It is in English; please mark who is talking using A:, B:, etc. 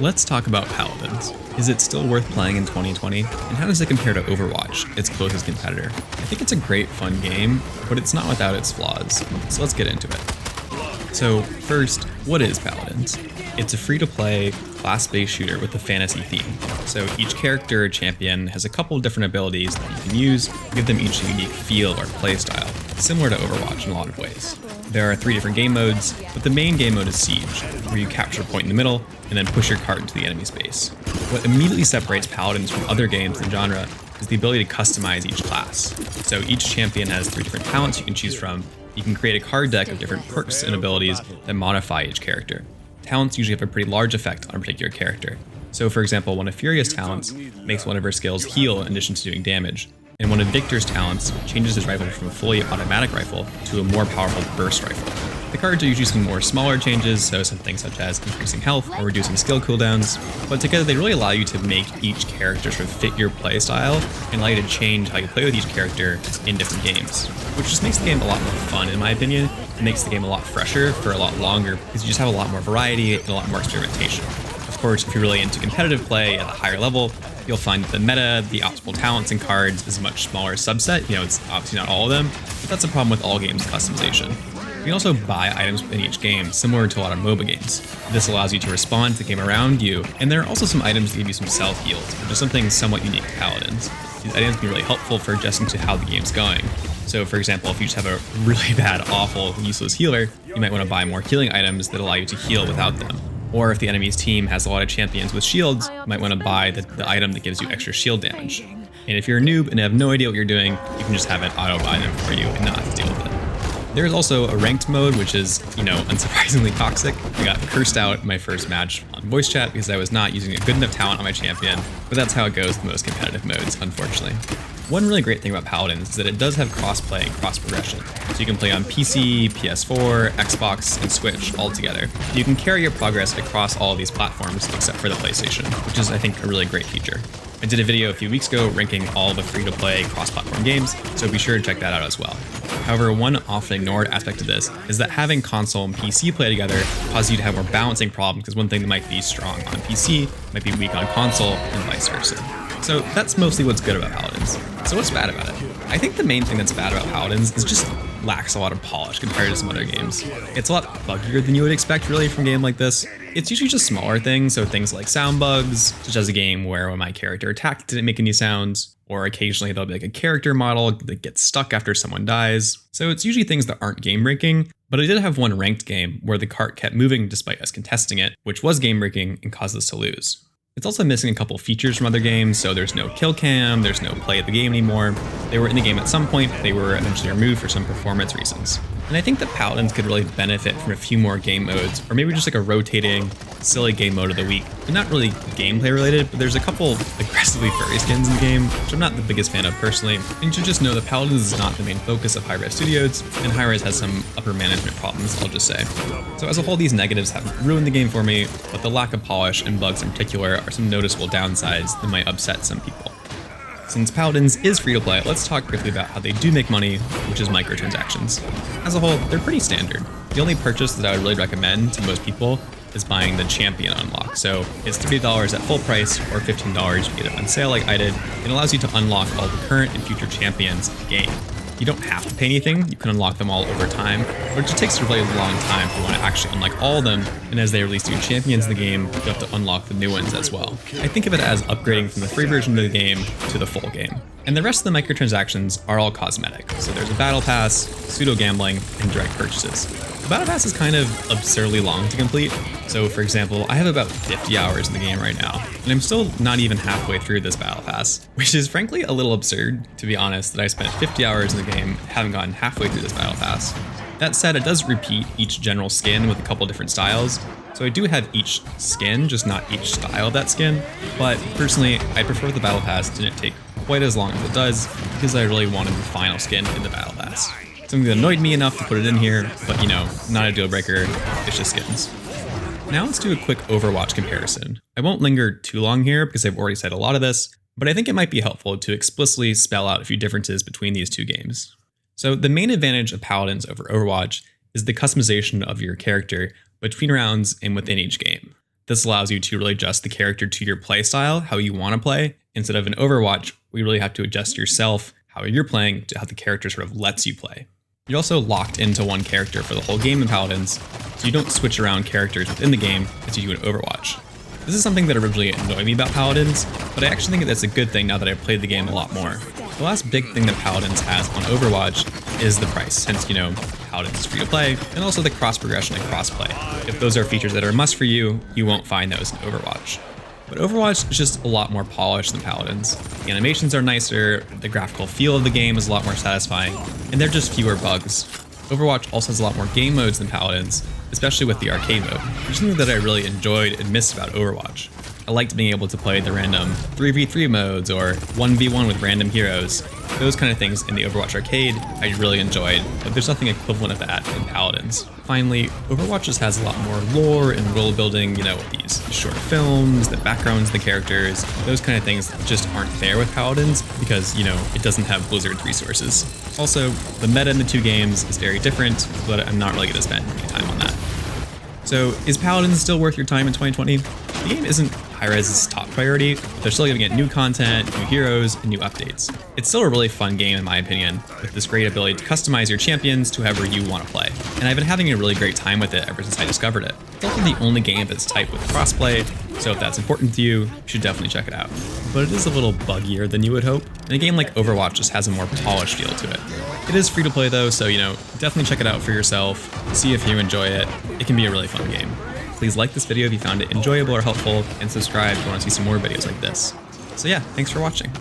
A: Let's talk about Paladins. Is it still worth playing in 2020? And how does it compare to Overwatch, its closest competitor? I think it's a great fun game, but it's not without its flaws. So let's get into it. So first, what is Paladins? It's a free-to-play, class-based shooter with a fantasy theme. So each character or champion has a couple of different abilities that you can use to give them each a unique feel or playstyle, similar to Overwatch in a lot of ways. There are 3 different game modes, but the main game mode is Siege, where you capture a point in the middle and then push your cart into the enemy space. What immediately separates Paladins from other games in the genre is the ability to customize each class. So each champion has 3 different talents you can choose from. You can create a card deck of different perks and abilities that modify each character. Talents usually have a pretty large effect on a particular character. So for example, one of Furia's talents makes one of her skills heal in addition to doing damage, and one of Victor's talents changes his rifle from a fully automatic rifle to a more powerful burst rifle. The cards are usually some more smaller changes, so some things such as increasing health or reducing skill cooldowns, but together they really allow you to make each character sort of fit your playstyle and allow you to change how you play with each character in different games, which just makes the game a lot more fun in my opinion. It makes the game a lot fresher for a lot longer because you just have a lot more variety and a lot more experimentation. Of course, if you're really into competitive play at a higher level, you'll find that the meta, the optimal talents and cards is a much smaller subset. It's obviously not all of them, but that's a problem with all games customization. You can also buy items within each game, similar to a lot of MOBA games. This allows you to respond to the game around you, and there are also some items that give you some self-heals, which is something somewhat unique to Paladins. These items can be really helpful for adjusting to how the game's going. So for example, if you just have a really bad, awful, useless healer, you might want to buy more healing items that allow you to heal without them. Or if the enemy's team has a lot of champions with shields, you might want to buy the item that gives you extra shield damage. And if you're a noob and have no idea what you're doing, you can just have it auto-buy them for you and not have to deal with it. There's also a ranked mode, which is, unsurprisingly toxic. I got cursed out in my first match on voice chat because I was not using a good enough talent on my champion, but that's how it goes in most competitive modes, unfortunately. One really great thing about Paladins is that it does have crossplay and cross-progression, so you can play on PC, PS4, Xbox, and Switch all together. You can carry your progress across all of these platforms except for the PlayStation, which is, I think, a really great feature. I did a video a few weeks ago ranking all the free-to-play cross-platform games, so be sure to check that out as well. However, one often ignored aspect of this is that having console and PC play together causes you to have more balancing problems because one thing that might be strong on PC might be weak on console and vice versa. So that's mostly what's good about Paladins. So what's bad about it? I think the main thing that's bad about Paladins is just lacks a lot of polish compared to some other games. It's a lot buggier than you would expect really from a game like this. It's usually just smaller things, so things like sound bugs, such as a game where when my character attacked didn't make any sounds, or occasionally there'll be like a character model that gets stuck after someone dies. So it's usually things that aren't game breaking, but I did have one ranked game where the cart kept moving despite us contesting it, which was game breaking and caused us to lose. It's also missing a couple features from other games, so there's no kill cam, there's no play of the game anymore. They were in the game at some point, but they were eventually removed for some performance reasons. And I think that Paladins could really benefit from a few more game modes, or maybe just like a rotating, silly game mode of the week. They're not really gameplay related, but there's a couple aggressively furry skins in the game, which I'm not the biggest fan of personally. And you should just know that Paladins is not the main focus of Hi-Res Studios, and Hi-Res has some upper management problems, I'll just say. So as a whole, these negatives haven't ruined the game for me, but the lack of polish and bugs in particular are some noticeable downsides that might upset some people. Since Paladins is free to play, let's talk briefly about how they do make money, which is microtransactions. As a whole, they're pretty standard. The only purchase that I would really recommend to most people is buying the champion unlock. So it's $30 at full price or $15 you get it on sale like I did. It allows you to unlock all the current and future champions in the game. You don't have to pay anything, you can unlock them all over time, but it just takes a really long time if you want to actually unlock all of them, and as they release new champions in the game, you have to unlock the new ones as well. I think of it as upgrading from the free version of the game to the full game. And the rest of the microtransactions are all cosmetic, so there's a battle pass, pseudo-gambling, and direct purchases. The battle pass is kind of absurdly long to complete, so for example, I have about 50 hours in the game right now, and I'm still not even halfway through this battle pass, which is frankly a little absurd, to be honest, that I spent 50 hours in the game and haven't gotten halfway through this battle pass. That said, it does repeat each general skin with a couple different styles, so I do have each skin, just not each style of that skin, but personally, I prefer the battle pass didn't take quite as long as it does, because I really wanted the final skin in the battle pass. Something that annoyed me enough to put it in here, but not a deal breaker, it's just skins. Now let's do a quick Overwatch comparison. I won't linger too long here because I've already said a lot of this, but I think it might be helpful to explicitly spell out a few differences between these two games. So the main advantage of Paladins over Overwatch is the customization of your character between rounds and within each game. This allows you to really adjust the character to your playstyle, how you want to play. Instead of in Overwatch, we really have to adjust yourself, how you're playing, to how the character sort of lets you play. You're also locked into one character for the whole game in Paladins, so you don't switch around characters within the game as you do in Overwatch. This is something that originally annoyed me about Paladins, but I actually think that's a good thing now that I've played the game a lot more. The last big thing that Paladins has on Overwatch is the price, since, Paladins is free to play, and also the cross progression and crossplay. If those are features that are a must for you, you won't find those in Overwatch. But Overwatch is just a lot more polished than Paladins. The animations are nicer, the graphical feel of the game is a lot more satisfying, and there are just fewer bugs. Overwatch also has a lot more game modes than Paladins, especially with the arcade mode, which is something that I really enjoyed and missed about Overwatch. I liked being able to play the random 3v3 modes or 1v1 with random heroes. Those kind of things in the Overwatch arcade I really enjoyed, but there's nothing equivalent of that in Paladins. Finally, Overwatch just has a lot more lore and world building, these short films, the backgrounds of the characters, those kind of things just aren't there with Paladins because, it doesn't have Blizzard's resources. Also, the meta in the two games is very different, but I'm not really going to spend any time on that. So, is Paladins still worth your time in 2020? The game isn't Hi-Rez's top priority, but they're still gonna get new content, new heroes, and new updates. It's still a really fun game in my opinion, with this great ability to customize your champions to however you want to play. And I've been having a really great time with it ever since I discovered it. It's also the only game that's typed with crossplay, so if that's important to you, you should definitely check it out. But it is a little buggier than you would hope, and a game like Overwatch just has a more polished feel to it. It is free to play though, so definitely check it out for yourself, see if you enjoy it. It can be a really fun game. Please like this video if you found it enjoyable or helpful, and subscribe if you want to see some more videos like this. So yeah, thanks for watching.